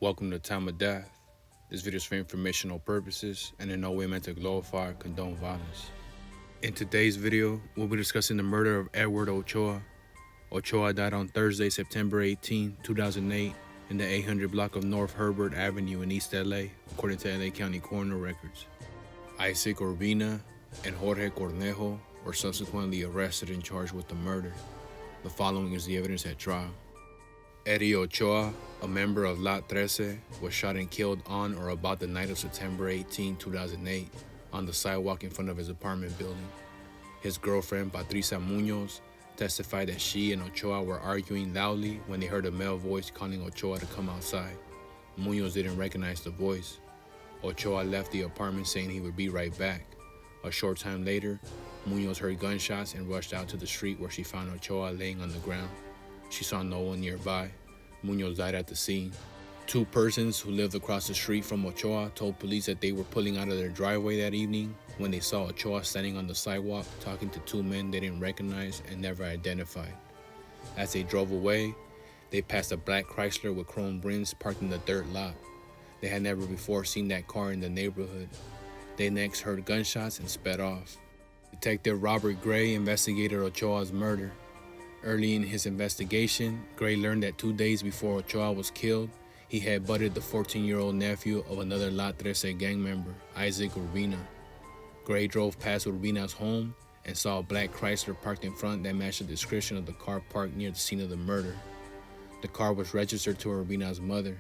Welcome to Time of Death. This video is for informational purposes and in no way meant to glorify or condone violence. In today's video, we'll be discussing the murder of Edward Ochoa. Ochoa died on Thursday, September 18, 2008 in the 800 block of North Herbert Avenue in East LA, according to LA County coroner records. Isaac Urbina and Jorge Cornejo were subsequently arrested and charged with the murder. The following is the evidence at trial. Eddie Ochoa, a member of Lott 13, was shot and killed on or about the night of September 18, 2008, on the sidewalk in front of his apartment building. His girlfriend, Patricia Munoz, testified that she and Ochoa were arguing loudly when they heard a male voice calling Ochoa to come outside. Munoz didn't recognize the voice. Ochoa left the apartment saying he would be right back. A short time later, Munoz heard gunshots and rushed out to the street where she found Ochoa laying on the ground. She saw no one nearby. Munoz died at the scene. Two persons who lived across the street from Ochoa told police that they were pulling out of their driveway that evening when they saw Ochoa standing on the sidewalk talking to two men they didn't recognize and never identified. As they drove away, they passed a black Chrysler with chrome rims parked in the dirt lot. They had never before seen that car in the neighborhood. They next heard gunshots and sped off. Detective Robert Gray investigated Ochoa's murder. Early in his investigation, Gray learned that 2 days before Ochoa was killed, he had butted the 14-year-old nephew of another Lott 13 gang member, Isaac Urbina. Gray drove past Urbina's home and saw a black Chrysler parked in front that matched the description of the car parked near the scene of the murder. The car was registered to Urbina's mother.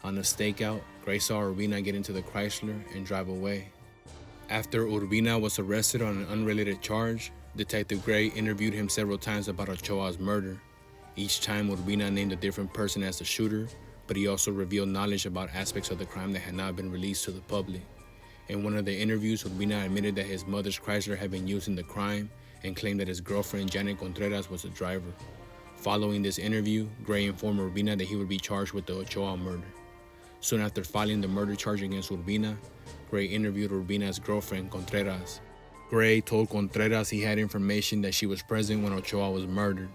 On a stakeout, Gray saw Urbina get into the Chrysler and drive away. After Urbina was arrested on an unrelated charge, Detective Gray interviewed him several times about Ochoa's murder. Each time, Urbina named a different person as the shooter, but he also revealed knowledge about aspects of the crime that had not been released to the public. In one of the interviews, Urbina admitted that his mother's Chrysler had been used in the crime and claimed that his girlfriend, Janet Contreras, was the driver. Following this interview, Gray informed Urbina that he would be charged with the Ochoa murder. Soon after filing the murder charge against Urbina, Gray interviewed Urbina's girlfriend, Contreras. Gray told Contreras he had information that she was present when Ochoa was murdered.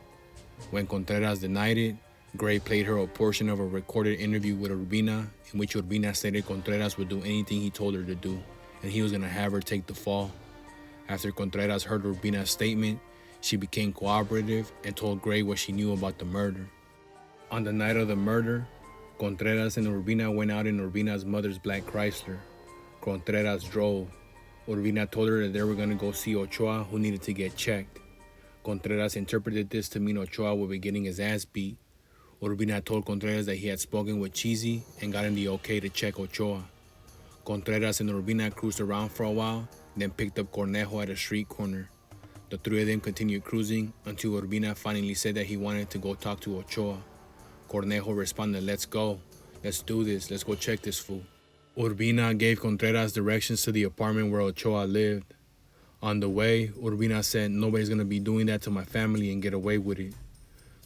When Contreras denied it, Gray played her a portion of a recorded interview with Urbina in which Urbina stated Contreras would do anything he told her to do, and he was going to have her take the fall. After Contreras heard Urbina's statement, she became cooperative and told Gray what she knew about the murder. On the night of the murder, Contreras and Urbina went out in Urbina's mother's black Chrysler. Contreras drove. Urbina told her that they were going to go see Ochoa, who needed to get checked. Contreras interpreted this to mean Ochoa would be getting his ass beat. Urbina told Contreras that he had spoken with Cheesy and gotten the okay to check Ochoa. Contreras and Urbina cruised around for a while, then picked up Cornejo at a street corner. The three of them continued cruising until Urbina finally said that he wanted to go talk to Ochoa. Cornejo responded, "Let's go. Let's do this. Let's go check this fool." Urbina gave Contreras directions to the apartment where Ochoa lived. On the way, Urbina said, "Nobody's going to be doing that to my family and get away with it."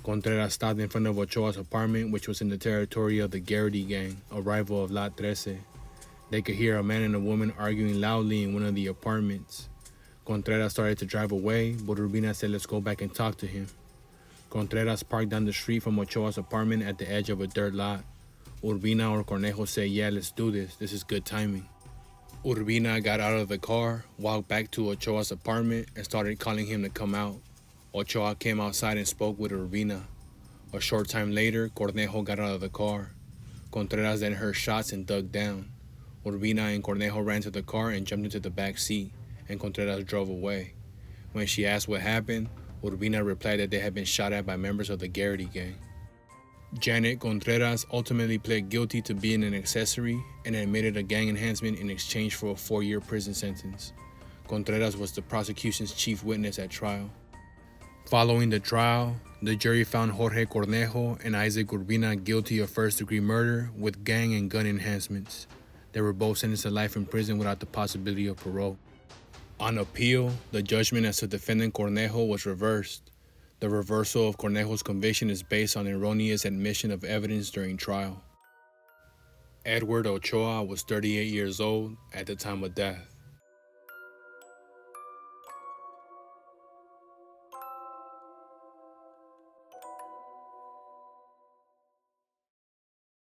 Contreras stopped in front of Ochoa's apartment, which was in the territory of the Garrity gang, a rival of Lott 13. They could hear a man and a woman arguing loudly in one of the apartments. Contreras started to drive away, but Urbina said, "Let's go back and talk to him." Contreras parked down the street from Ochoa's apartment at the edge of a dirt lot. Urbina or Cornejo said, "Yeah, let's do this. This is good timing." Urbina got out of the car, walked back to Ochoa's apartment, and started calling him to come out. Ochoa came outside and spoke with Urbina. A short time later, Cornejo got out of the car. Contreras then heard shots and dug down. Urbina and Cornejo ran to the car and jumped into the back seat, and Contreras drove away. When she asked what happened, Urbina replied that they had been shot at by members of the Garrity gang. Janet Contreras ultimately pled guilty to being an accessory and admitted a gang enhancement in exchange for a 4-year prison sentence. Contreras was the prosecution's chief witness at trial. Following the trial, the jury found Jorge Cornejo and Isaac Urbina guilty of first-degree murder with gang and gun enhancements. They were both sentenced to life in prison without the possibility of parole. On appeal, the judgment as to defendant Cornejo was reversed. The reversal of Cornejo's conviction is based on erroneous admission of evidence during trial. Edward Ochoa was 38 years old at the time of death.